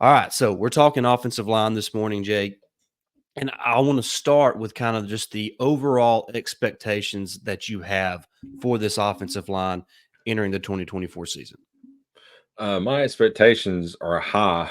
All right, so we're talking offensive line this morning, Jake. And I want to start with kind of just the overall expectations that you have for this offensive line entering the 2024 season. My expectations are high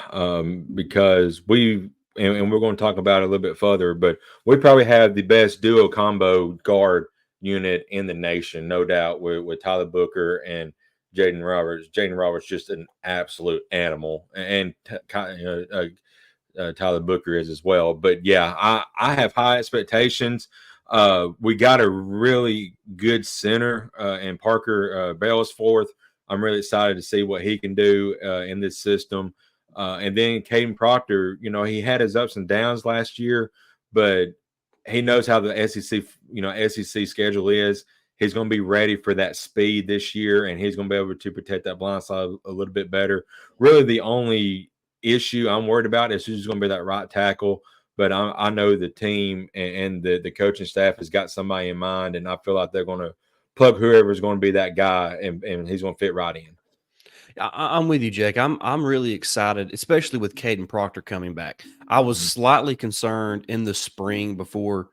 because and we're going to talk about it a little bit further, but we probably have the best duo combo guard unit in the nation, no doubt, with Tyler Booker and Jaden Roberts. Jaden Roberts just an absolute animal, and Tyler Booker is as well. But yeah, I have high expectations. We got a really good center in Parker Bellsforth. I'm really excited to see what he can do in this system. And then Caden Proctor, he had his ups and downs last year, but he knows how the SEC schedule is. He's going to be ready for that speed this year, and he's going to be able to protect that blind side a little bit better. Really, the only issue I'm worried about is who's going to be that right tackle. But I know the team and the coaching staff has got somebody in mind, and I feel like they're going to plug whoever's going to be that guy, and he's going to fit right in. I'm with you, Jake. I'm really excited, especially with Caden Proctor coming back. I was slightly concerned in the spring before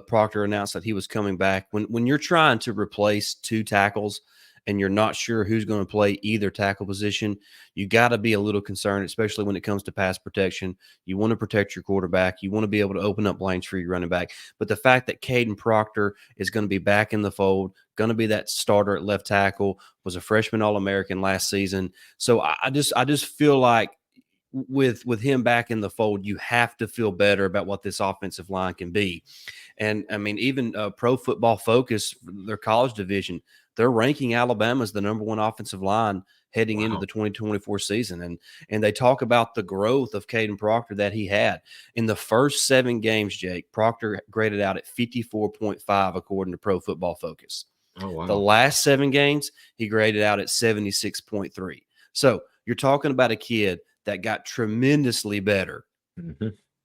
Proctor announced that he was coming back. When you're trying to replace two tackles and you're not sure who's going to play either tackle position, you got to be a little concerned, especially when it comes to pass protection. You want to protect your quarterback. You want to be able to open up lanes for your running back. But the fact that Caden Proctor is going to be back in the fold, going to be that starter at left tackle, was a freshman All-American last season. So I just feel like with him back in the fold, you have to feel better about what this offensive line can be. And I mean, even Pro Football Focus, their college division, they're ranking Alabama as the number one offensive line heading into the 2024 season. And they talk about the growth of Caden Proctor that he had. In the first 7 games, Jake, Proctor graded out at 54.5 according to Pro Football Focus. Oh, wow. The last 7 games, he graded out at 76.3. So you're talking about a kid that got tremendously better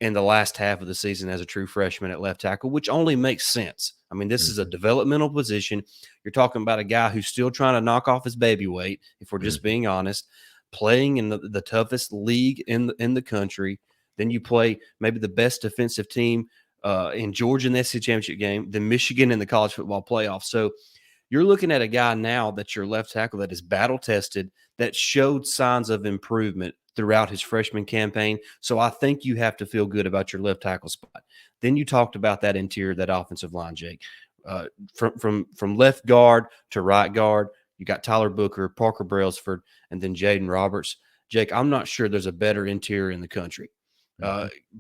in the last half of the season as a true freshman at left tackle, which only makes sense. I mean, this is a developmental position. You're talking about a guy who's still trying to knock off his baby weight, if we're just being honest, playing in the toughest league in the country. Then you play maybe the best defensive team in Georgia in the SEC championship game, then Michigan in the college football playoff. So you're looking at a guy now that's your left tackle that is battle tested, that showed signs of improvement throughout his freshman campaign. So I think you have to feel good about your left tackle spot. Then you talked about that interior, that offensive line, Jake. From left guard to right guard, you got Tyler Booker, Parker Brailsford, and then Jaden Roberts. Jake, I'm not sure there's a better interior in the country.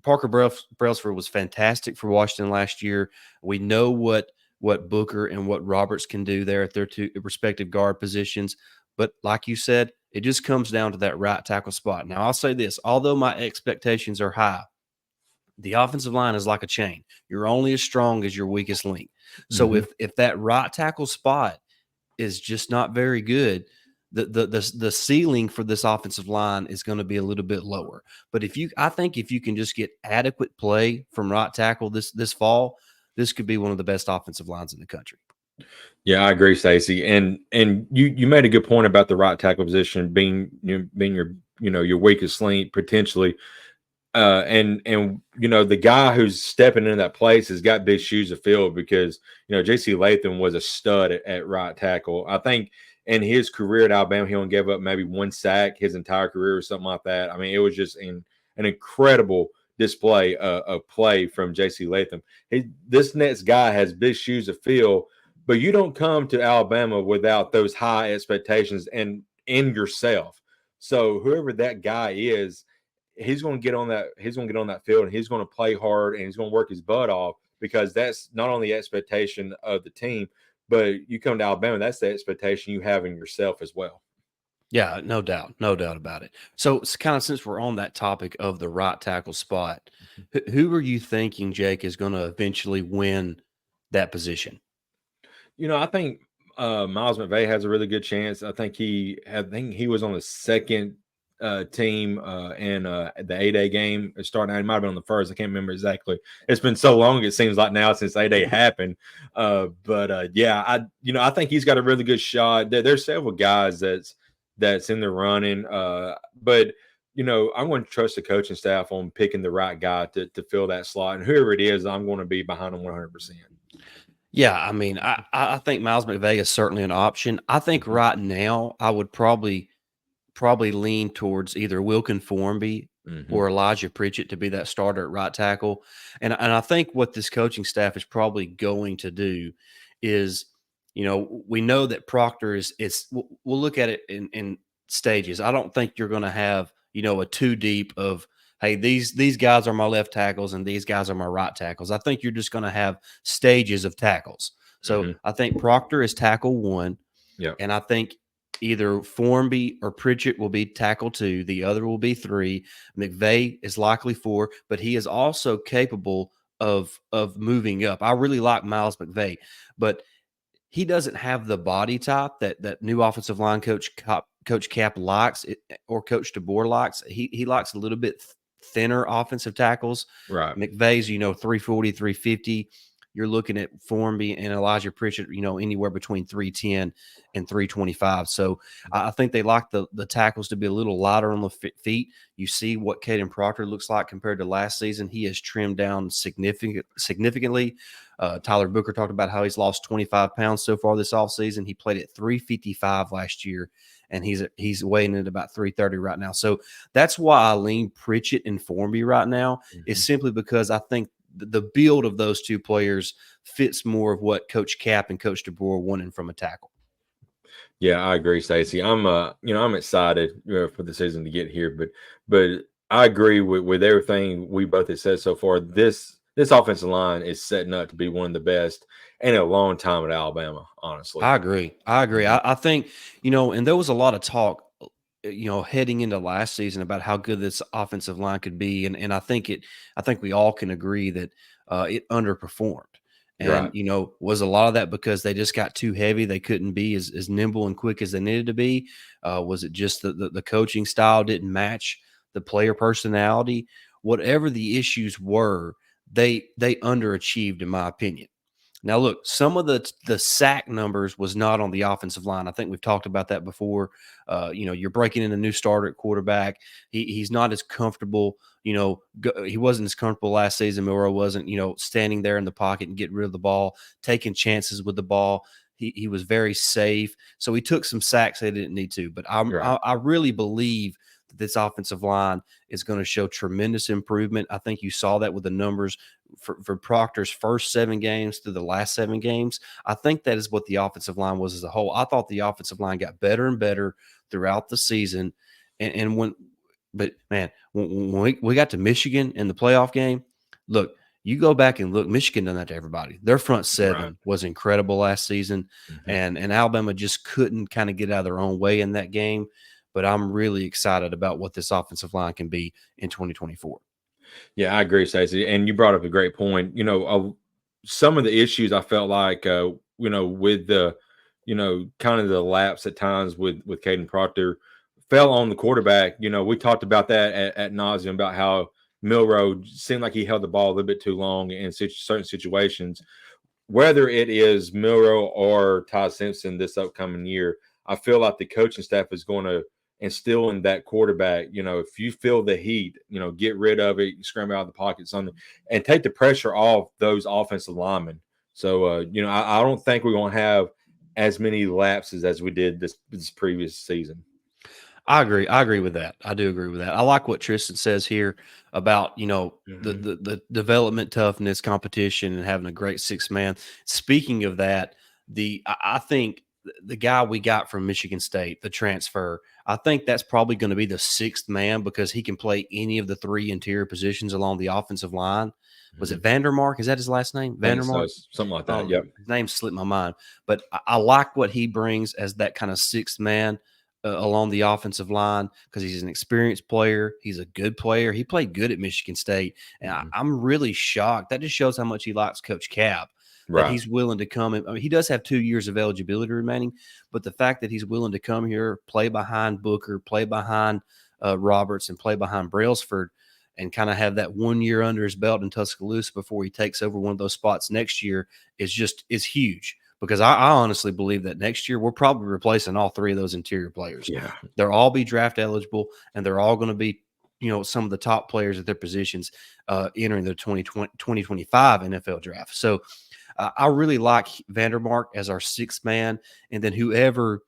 Parker Brailsford was fantastic for Washington last year. We know what Booker and what Roberts can do there at their two respective guard positions. But like you said, it just comes down to that right tackle spot. Now, I'll say this, although my expectations are high, the offensive line is like a chain. You're only as strong as your weakest link. So if that right tackle spot is just not very good, the ceiling for this offensive line is going to be a little bit lower. But I think if you can just get adequate play from right tackle this fall, this could be one of the best offensive lines in the country. Yeah, I agree, Stacey. And you made a good point about the right tackle position being your weakest link potentially. And the guy who's stepping into that place has got big shoes to fill because JC Latham was a stud at right tackle. I think in his career at Alabama, he only gave up maybe 1 sack his entire career or something like that. I mean, it was just an incredible display of play from JC Latham. This next guy has big shoes to fill, but you don't come to Alabama without those high expectations and in yourself. So whoever that guy is, he's going to get on that. He's going to get on that field and he's going to play hard and he's going to work his butt off because that's not only the expectation of the team, but you come to Alabama, that's the expectation you have in yourself as well. Yeah, no doubt about it. So it's kind of, since we're on that topic of the right tackle spot, who are you thinking, Jake, is going to eventually win that position? I think Miles McVay has a really good chance. I think he was on the second team in the 8A game starting out. It might have been on the first. I can't remember exactly. It's been so long. It seems like now since 8A happened. Yeah, I think he's got a really good shot. There's several guys that's in the running. But I'm going to trust the coaching staff on picking the right guy to fill that slot, and whoever it is, I'm going to be behind them 100%. Yeah, I mean, I think Miles McVay is certainly an option. I think right now I would probably lean towards either Wilkin Formby or Elijah Pritchett to be that starter at right tackle. And I think what this coaching staff is probably going to do is, we know that Proctor is we'll look at it in stages. I don't think you're going to have, a two deep of, hey, these guys are my left tackles and these guys are my right tackles. I think you're just going to have stages of tackles. So I think Proctor is tackle one. Yeah. And I think either Formby or Pritchett will be tackle 2. The other will be 3. McVay is likely 4, but he is also capable of moving up. I really like Miles McVay, but he doesn't have the body type that new offensive line coach Cap likes, or Coach DeBoer likes. He likes a little bit thinner offensive tackles. Right. McVay's 340, 350. You're looking at Formby and Elijah Pritchett, anywhere between 310 and 325. So I think they like the tackles to be a little lighter on the feet. You see what Caden Proctor looks like compared to last season. He has trimmed down significantly. Tyler Booker talked about how he's lost 25 pounds so far this offseason. He played at 355 last year, and he's weighing at about 330 right now. So that's why I lean Pritchett and Formby right now, is simply because I think the build of those two players fits more of what Coach Cap and Coach DeBoer wanted from a tackle. Yeah, I agree, Stacey. I'm excited for the season to get here, but I agree with everything we both have said so far. This offensive line is setting up to be one of the best in a long time at Alabama, honestly. I agree. I think, and there was a lot of talk, heading into last season about how good this offensive line could be. And I think we all can agree that it underperformed. And, Right. Was a lot of that because they just got too heavy? They couldn't be as nimble and quick as they needed to be? Was it just the coaching style didn't match the player personality? Whatever the issues were, they underachieved, in my opinion. Now, look, some of the sack numbers was not on the offensive line. I think we've talked about that before. You're breaking in a new starter at quarterback. He's not as comfortable. He wasn't as comfortable last season. Milroe wasn't, standing there in the pocket and getting rid of the ball, taking chances with the ball. He was very safe. So he took some sacks they didn't need to. But I really believe that this offensive line is going to show tremendous improvement. I think you saw that with the numbers for Proctor's first 7 games to the last 7 games. I think that is what the offensive line was as a whole. I thought the offensive line got better and better throughout the season. When we got to Michigan in the playoff game, look, you go back and look, Michigan done that to everybody. Their front 7 was incredible last season, and Alabama just couldn't kind of get out of their own way in that game. But I'm really excited about what this offensive line can be in 2024. Yeah, I agree, Stacey. And you brought up a great point. Some of the issues I felt like, with the, kind of the lapse at times with Caden Proctor fell on the quarterback. We talked about that at nauseum about how Milroe seemed like he held the ball a little bit too long in certain situations. Whether it is Milroe or Ty Simpson this upcoming year, I feel like the coaching staff is going to instill in that quarterback, if you feel the heat, get rid of it, scramble out of the pocket, something, and take the pressure off those offensive linemen. So, I don't think we're going to have as many lapses as we did this previous season. I agree with that. I do agree with that. I like what Tristan says here about, the development, toughness, competition, and having a great 6th man. Speaking of that, I think the guy we got from Michigan State, the transfer, I think that's probably going to be the 6th man because he can play any of the 3 interior positions along the offensive line. Was it Vandermark? Is that his last name? Vandermark? So, something like that. Yep. His name slipped my mind. But I like what he brings as that kind of 6th man along the offensive line because he's an experienced player. He's a good player. He played good at Michigan State. And I'm really shocked. That just shows how much he likes Coach Cap. That he's willing to come. I mean, he does have 2 years of eligibility remaining, but the fact that he's willing to come here, play behind Booker, play behind Roberts, and play behind Brailsford, and kind of have that 1 year under his belt in Tuscaloosa before he takes over one of those spots next year is huge. Because I honestly believe that next year we're probably replacing all 3 of those interior players. Yeah, they'll all be draft eligible, and they're all going to be some of the top players at their positions entering the 2025 NFL draft. So I really like Vandermark as our sixth man, and then whoever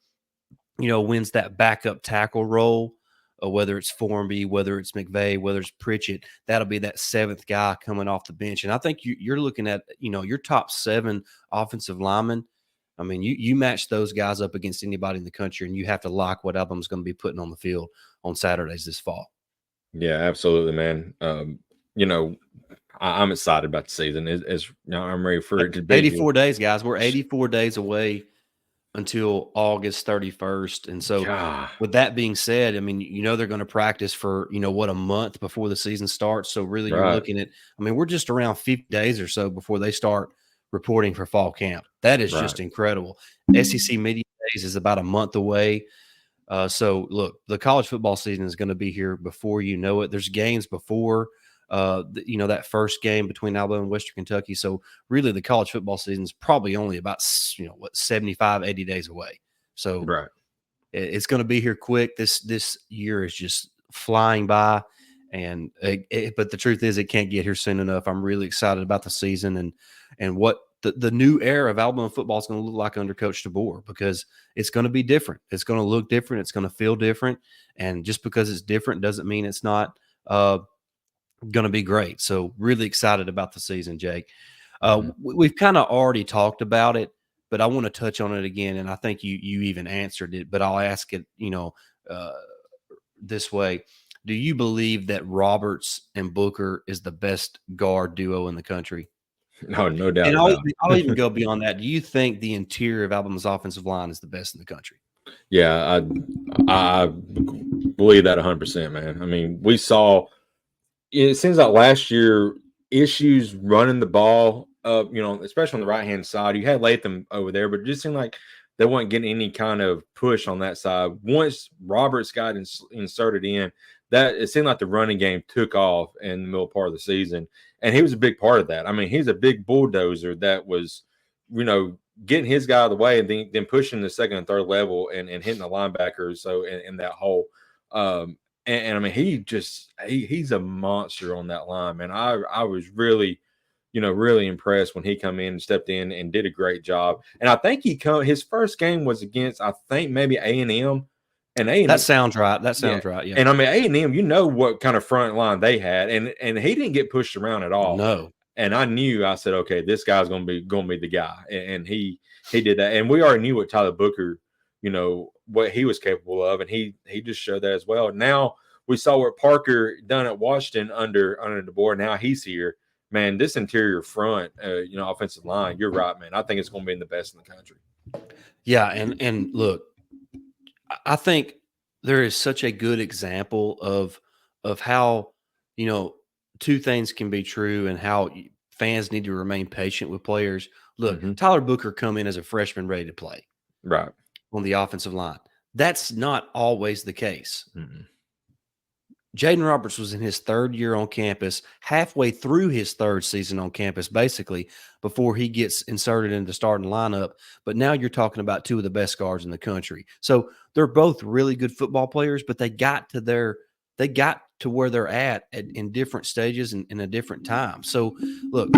wins that backup tackle role, whether it's Formby, whether it's McVay, whether it's Pritchett, that'll be that seventh guy coming off the bench. And I think you're looking at your top 7 offensive linemen. I mean, you match those guys up against anybody in the country, and you have to like what Alabama's going to be putting on the field on Saturdays this fall. Yeah, absolutely, man. I'm excited about the season. I'm ready for it to be 84 days, guys. We're 84 days away until August 31st. And so with that being said, I mean, they're going to practice for, a month before the season starts. So really you're looking at, we're just around 50 days or so before they start reporting for fall camp. That is just incredible. SEC Media Days is about a month away. So look, the college football season is going to be here before you know it. There's games before that first game between Alabama and Western Kentucky. So really the college football season is probably only about 75, 80 days away. So it's going to be here quick. This year is just flying by, and but the truth is it can't get here soon enough. I'm really excited about the season and what the new era of Alabama football is going to look like under Coach DeBoer, because it's going to be different. It's going to look different. It's going to feel different. And just because it's different doesn't mean it's not going to be great. So really excited about the season, Jake. We've kind of already talked about it, but I want to touch on it again. And I think you even answered it, but I'll ask it, this way. Do you believe that Roberts and Booker is the best guard duo in the country? No doubt. And I'll even go beyond that. Do you think the interior of Alabama's offensive line is the best in the country? Yeah, I believe that 100%, man. I mean, we saw – it seems like last year issues running the ball up, especially on the right-hand side. You had Latham over there, but it just seemed like they weren't getting any kind of push on that side. Once Roberts got inserted in, that it seemed like the running game took off in the middle part of the season, and he was a big part of that. I mean, he's a big bulldozer that was, getting his guy out of the way and then pushing the second and third level and hitting the linebackers. So in that hole. And I mean, he's a monster on that line, man. I was really, really impressed when he come in and stepped in and did a great job. And I think his first game was against, I think maybe A&M. And A&M, that sounds right. Right. Yeah. And I mean, A&M, what kind of front line they had, and he didn't get pushed around at all. No. And I said, okay, this guy's gonna be the guy, and he did that. And we already knew what Tyler Booker, what he was capable of, and he just showed that as well. Now we saw what Parker done at Washington under DeBoer. Now he's here, man. This interior front, offensive line. You're right, man. I think it's going to be the best in the country. Yeah, and look, I think there is such a good example of how two things can be true and how fans need to remain patient with players. Look, Tyler Booker come in as a freshman ready to play. Right. On the offensive line. That's not always the case. Mm-mm. Jaden Roberts was in his third year on campus, halfway through his third season on campus, basically, before he gets inserted into the starting lineup. But now you're talking about two of the best guards in the country. So they're both really good football players, but they got to where they're at in different stages and in a different time. So look,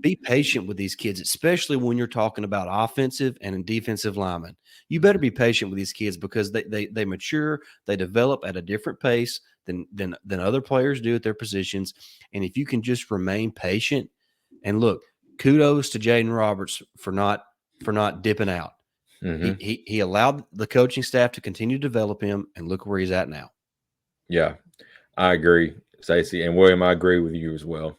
be patient with these kids, especially when you're talking about offensive and defensive linemen. You better be patient with these kids because they mature, they develop at a different pace than other players do at their positions. And if you can just remain patient, and look, kudos to Jaden Roberts for not dipping out. Mm-hmm. He allowed the coaching staff to continue to develop him, and look where he's at now. Yeah, I agree, Stacey, and William. I agree with you as well.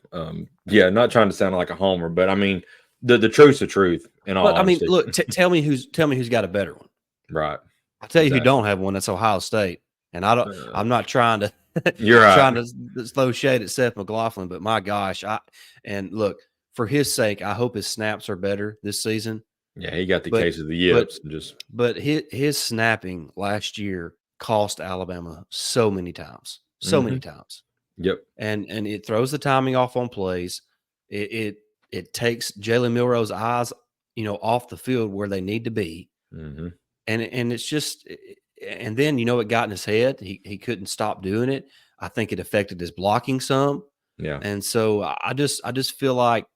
Yeah, not trying to sound like a homer, but I mean the truth's the truth. I mean, look, tell me who's got a better one. Right. I'll tell you who don't have one. That's Ohio State. And I'm not trying to you're right. trying to throw shade at Seth McLaughlin, but my gosh, and look, for his sake, I hope his snaps are better this season. Yeah, he got the case of the yips. But his snapping last year cost Alabama so many times. So many times. Yep. And it throws the timing off on plays. It takes Jalen Milroe's eyes, off the field where they need to be. And it's just – and then, it got in his head. He couldn't stop doing it. I think it affected his blocking some. Yeah. And so I just feel like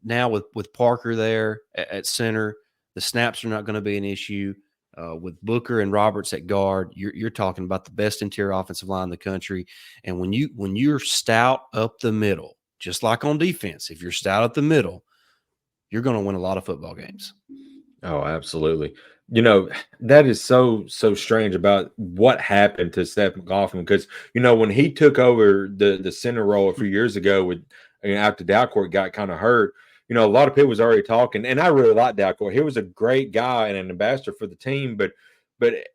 now with Parker there at center, the snaps are not going to be an issue. With Booker and Roberts at guard, you're talking about the best interior offensive line in the country. And when you're stout up the middle, just like on defense, if you're stout up the middle, you're going to win a lot of football games. Oh, absolutely. You know, that is so strange about what happened to Seth McLaughlin, because when he took over the center role a few years ago with after Dalcourt got kind of hurt, a lot of people was already talking, and I really liked Dalcourt. He was a great guy and an ambassador for the team, but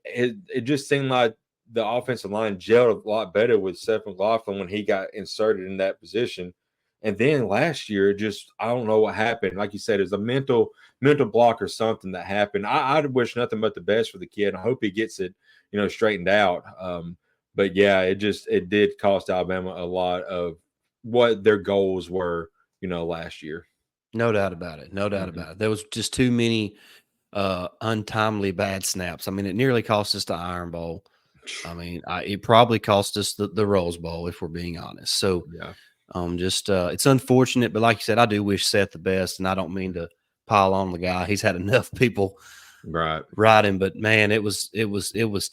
it just seemed like the offensive line gelled a lot better with Seth McLaughlin when he got inserted in that position. And then last year, just I don't know what happened. Like you said, it's a mental block or something that happened. I wish nothing but the best for the kid. I hope he gets it, straightened out. But yeah, it did cost Alabama a lot of what their goals were, last year. No doubt about it. No doubt about it. There was just too many untimely bad snaps. I mean, it nearly cost us the Iron Bowl. I mean, it probably cost us the Rose Bowl, if we're being honest. So, yeah. It's unfortunate, but like you said, I do wish Seth the best, and I don't mean to pile on the guy. He's had enough people ride him, but man, it was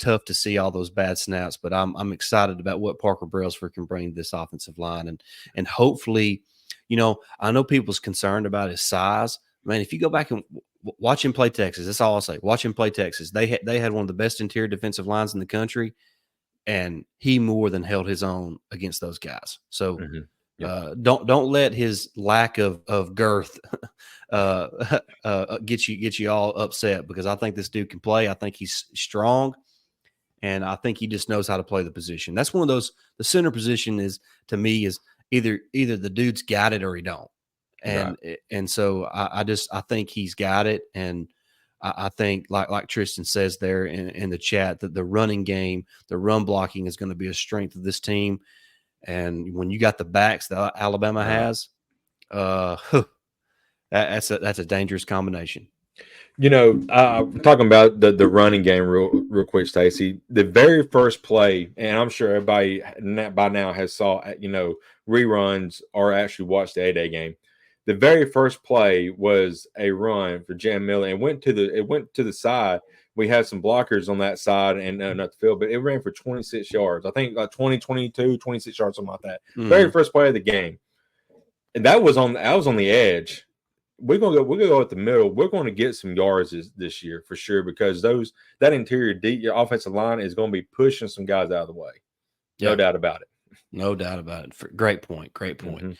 tough to see all those bad snaps. But I'm excited about what Parker Brailsford can bring to this offensive line, and hopefully, I know people's concerned about his size. Man, if you go back and watch him play Texas, that's all I'll say. Watch him play Texas. They had one of the best interior defensive lines in the country, and he more than held his own against those guys. So. Yep. Don't let his lack of girth get you all upset, because I think this dude can play. I think he's strong, and I think he just knows how to play the position. That's one of those. The center position is, to me, is either the dude's got it or he don't, and so I think he's got it, and I think like Tristan says there in the chat, that the running game, the run blocking is going to be a strength of this team. And when you got the backs that Alabama has, that's a dangerous combination. Talking about the running game real quick, Stacey. The very first play, and I'm sure everybody by now has saw reruns or actually watched the A-Day game. The very first play was a run for Jam Miller, and went to the side. We had some blockers on that side and not the field, but it ran for 26 yards. I think like 22, 26 yards, something like that. Very first play of the game. And that was on the edge. We're gonna go at the middle. We're going to get some yards this year for sure, because that interior deep offensive line is going to be pushing some guys out of the way. No doubt about it. No doubt about it. Great point. Great point.